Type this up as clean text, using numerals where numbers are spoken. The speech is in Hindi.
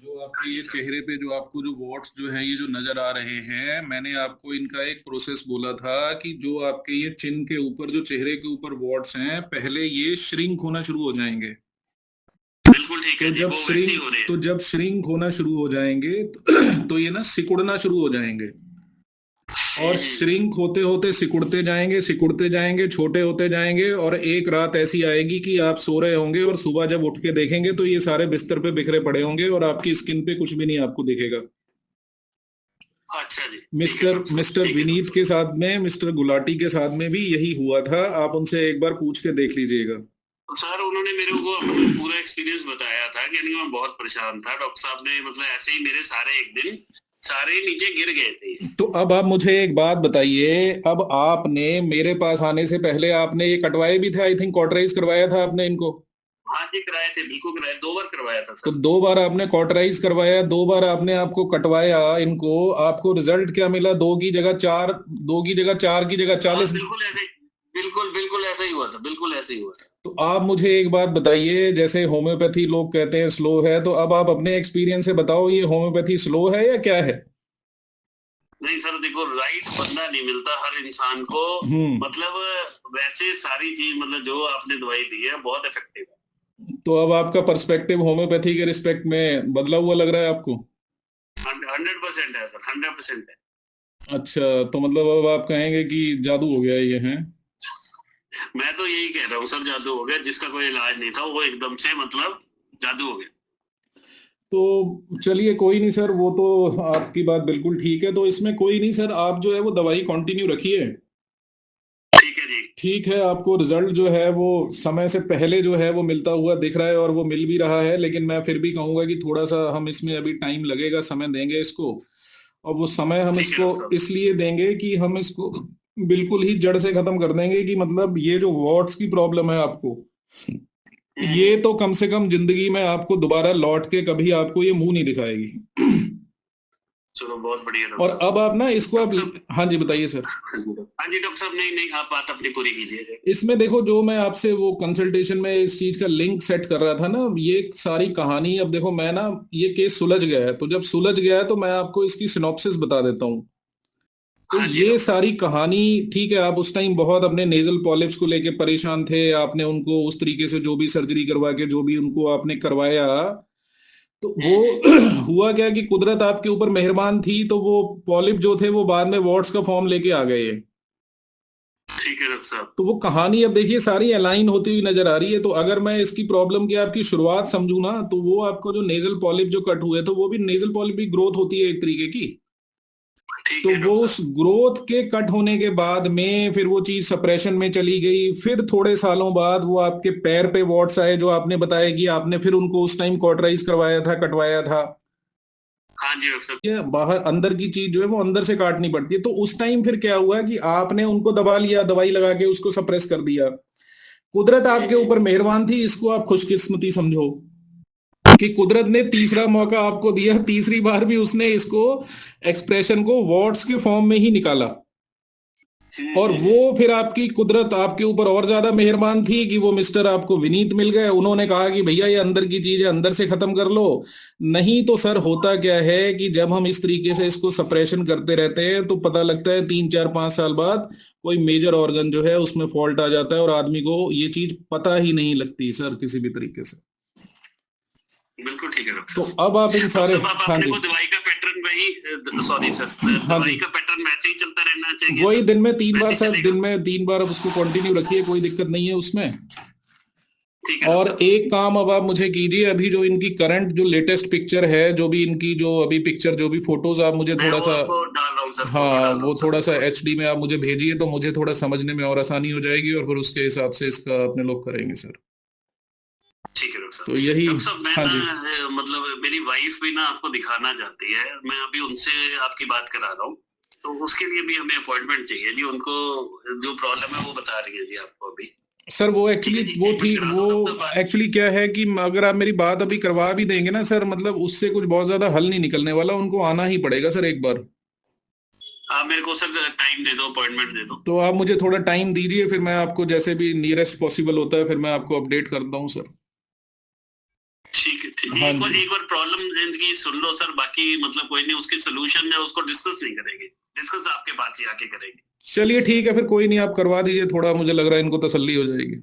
जो आपके ये चेहरे पे जो आपको जो वॉट्स जो है ये जो नजर आ रहे हैं, मैंने आपको इनका एक प्रोसेस बोला था कि जो आपके ये चिन के ऊपर जो चेहरे के ऊपर वॉट्स हैं, पहले ये श्रिंक होना शुरू हो जाएंगे। बिल्कुल ठीक है तो जी, जब वो वैसे ही श्रिंक हो रहे हैं। तो जब श्रिंक होना शुरू हो जाएंगे तो ये ना सिकुड़ना शुरू हो जाएंगे। और श्रिंक होते होते सिकुड़ते जाएंगे, छोटे होते जाएंगे, और एक रात ऐसी आएगी कि आप सो रहे होंगे और सुबह जब उठ के देखेंगे तो ये सारे बिस्तर पे बिखरे पड़े होंगे और आपकी स्किन पे कुछ भी नहीं आपको दिखेगा। अच्छा जी, ठीक है मिस्टर डॉक्टर साहब, मिस्टर ठीक है विनीत डॉक्टर के साहब। साथ में, मिस्टर गुलाटी के साथ में भी यही हुआ था। आप उनसे एक बार पूछ के देख लीजिएगा। सर उन्होंने मेरे को अपना पूरा एक्सपीरियंस बताया था कि यानी मैं बहुत परेशान था। डॉक्टर साहब ने मतलब ऐसे ही मेरे सारे एक दिन सारे ही नीचे गिर गए थे। तो अब आप मुझे एक बात बताइए, अब आपने मेरे पास आने से पहले आपने ये कटवाए भी थे, आई थिंक कॉटराइज करवाया था आपने इनको। हाँ जी कराए थे, बिल्कुल कराए, 2 बार करवाया था तो सर। 2 बार आपने कॉटराइज करवाया, 2 बार आपने आपको कटवाया इनको, आपको रिजल्ट क्या मिला? 2 की जगह 4, 2 की जगह 4 की जगह हाँ 40। बिल्कुल ऐसे ही, बिल्कुल बिल्कुल ऐसा ही हुआ था, बिल्कुल ऐसे ही हुआ था। तो आप मुझे एक बात बताइए, जैसे होम्योपैथी लोग कहते हैं स्लो है, तो अब आप अपने एक्सपीरियंस से बताओ ये होम्योपैथी स्लो है या क्या है? नहीं सर देखो, राइट बंदा नहीं मिलता हर इंसान को। हम्म। मतलब वैसे सारी चीज मतलब जो आपने दवाई दी है बहुत इफेक्टिव है। तो अब आपका पर्सपेक्टिव होम्योपैथी के रिस्पेक्ट में बदला हुआ लग रहा है आपको? 100% है सर, 100% है। अच्छा, तो मतलब अब आप कहेंगे कि जादू हो गया ये है? मैं तो यही कह रहा हूँ सर, जादू हो गया। जिसका कोई इलाज नहीं था वो एकदम से मतलब जादू हो गया। तो चलिए कोई नहीं सर, वो तो आपकी बात बिल्कुल ठीक है, तो इसमें कोई नहीं सर, आप जो है वो दवाई कंटिन्यू रखिए। ठीक है जी। ठीक है, आपको रिजल्ट जो है वो समय से पहले जो है वो मिलता हुआ दिख रहा है और वो मिल भी रहा है, लेकिन मैं फिर भी कहूंगा कि थोड़ा सा हम इसमें अभी टाइम लगेगा, समय देंगे इसको। और वो समय हम ठीक है इसको डॉक्टर साहब। इसलिए देंगे कि हम इसको बिल्कुल ही जड़ से खत्म कर देंगे, कि मतलब ये जो वॉट्स की प्रॉब्लम है आपको, ये तो कम से कम जिंदगी में आपको दोबारा लौट के कभी आपको ये मुंह नहीं दिखाएगी। चलो बहुत बढ़िया डॉक्टर और साहब। अब आप ना इसको आप, डॉक्टर साहब। हाँ जी बताइए सर। हाँ जी डॉक्टर साहब, नहीं नहीं आप बात अपनी पूरी कीजिए। इसमें देखो, जो मैं आपसे वो कंसल्टेशन में इस चीज का लिंक सेट कर रहा था ना, ये सारी कहानी, अब देखो मैं ना, ये केस सुलझ गया है, तो जब सुलझ गया है तो मैं आपको इसकी सिनॉप्सिस बता देता हूँ। तो हाँ जी ये डॉक्टर साहब। सारी कहानी, ठीक है, आप उस टाइम बहुत अपने नेजल पॉलिप्स को लेके परेशान थे, आपने उनको उस तरीके से जो भी सर्जरी करवा के जो भी उनको आपने करवाया, तो वो हुआ क्या कि कुदरत आपके ऊपर मेहरबान थी, तो वो पॉलिप जो थे वो बाद में वॉट्स का फॉर्म लेके आ गए। ठीक है डॉक्टर साहब। तो वो कहानी अब देखिए सारी अलाइन होती हुई नजर आ रही है। तो अगर मैं इसकी प्रॉब्लम की आपकी शुरुआत समझू ना, तो वो आपको जो नेजल पॉलिप जो कट हुए, तो वो भी नेजल पॉलिप की ग्रोथ होती है एक तरीके की। ठीक तो है वो डॉक्टर उस साहब। ग्रोथ के कट होने के बाद में फिर वो चीज सप्रेशन में चली गई, फिर थोड़े सालों बाद वो आपके पैर पे वॉट्स आए, जो आपने बताया कि आपने फिर उनको उस टाइम कॉटराइज करवाया था, कटवाया था। हाँ जी डॉक्टर साहब। ये बाहर अंदर की चीज जो है वो अंदर से काटनी पड़ती है। तो उस टाइम फिर क्या हुआ कि आपने उनको दबा लिया, दवाई लगा के उसको सप्रेस कर दिया। कुदरत आपके ऊपर मेहरबान थी, इसको आप खुशकिस्मती समझो कि कुदरत ने ठीक है तीसरा डॉक्टर मौका आपको दिया, तीसरी बार भी उसने इसको एक्सप्रेशन को वॉट्स के फॉर्म में ही निकाला। साहब। और वो फिर आपकी कुदरत आपके ऊपर और ज्यादा मेहरबान थी कि वो मिस्टर आपको विनीत मिल गए। उन्होंने कहा कि भैया ये अंदर की चीज है, अंदर से खत्म कर लो। नहीं तो सर होता क्या है कि जब हम इस तरीके से इसको सप्रेशन करते रहते हैं तो पता लगता है 3 4 5 साल बाद कोई मेजर ऑर्गन जो है उसमें फॉल्ट आ जाता है और आदमी को ये चीज पता ही नहीं लगती सर किसी भी तरीके से। बिल्कुल ठीक है डॉक्टर तो साहब। अब आप इन डॉक्टर सारे, साहब आप हाँ अपने जी, को दवाई का पैटर्न वही, सॉरी सर, हाँ दवाई जी, का पैटर्न वैसे ही चलता रहना चाहिए वही सर? दिन में 3 बार वैसे ही सर, दिन चलेगा? में 3 बार अब उसको कंटिन्यू रखिए, कोई दिक्कत नहीं है उसमें। ठीक है और डॉक्टर साहब। एक काम अब आप मुझे कीजिए, अभी जो इनकी करंट जो लेटेस्ट पिक्चर है, जो भी इनकी जो अभी पिक्चर जो भी फोटोज आप मुझे मैं थोड़ा वो सा, आपको डाल रहा हूँ सर, फोटो हाँ डाल रहा वो हूँ सर, थोड़ा सा एक मिनट। एचडी में आप मुझे भेजिए, तो मुझे थोड़ा समझने में और आसानी हो जाएगी, और फिर उसके हिसाब से इसका अपने लोग करेंगे सर। ठीक है डॉक्टर तो साहब। यही, डॉक्टर साहब मैं हाँ ना जी, मतलब मेरी वाइफ भी ना आपको दिखाना चाहती है, मैं अभी उनसे आपकी बात करा रहा हूँ। तो उसके लिए भी हमें अपॉइंटमेंट चाहिए जी। उनको जो प्रॉब्लम है वो बता रही है जी आपको अभी। सर वो ठीक एक्चुअली है जी, वो एक मिनट ठीक, करा वो दो डॉक्टर बात। एक्चुअली क्या है कि अगर आप मेरी बात अभी करवा भी देंगे ना सर, मतलब उससे कुछ बहुत ज्यादा हल नहीं निकलने वाला, उनको आना ही पड़ेगा सर एक बार। आप मेरे को सर टाइम दे दो, अपॉइंटमेंट दे दो। तो आप मुझे थोड़ा टाइम दीजिए, फिर मैं आपको जैसे भी नियरेस्ट पॉसिबल होता है फिर मैं आपको अपडेट करता हूँ सर। ठीक है, ठीक हाँ एक जी, बार प्रॉब्लम इनकी सुन लो सर, बाकी मतलब कोई नहीं, उसकी सोल्यूशन है उसको डिस्कस नहीं करेंगे, डिस्कस आपके पास ही आके करेंगे। चलिए ठीक है फिर, कोई नहीं, आप करवा दीजिए, थोड़ा मुझे लग रहा है इनको तसल्ली हो जाएगी।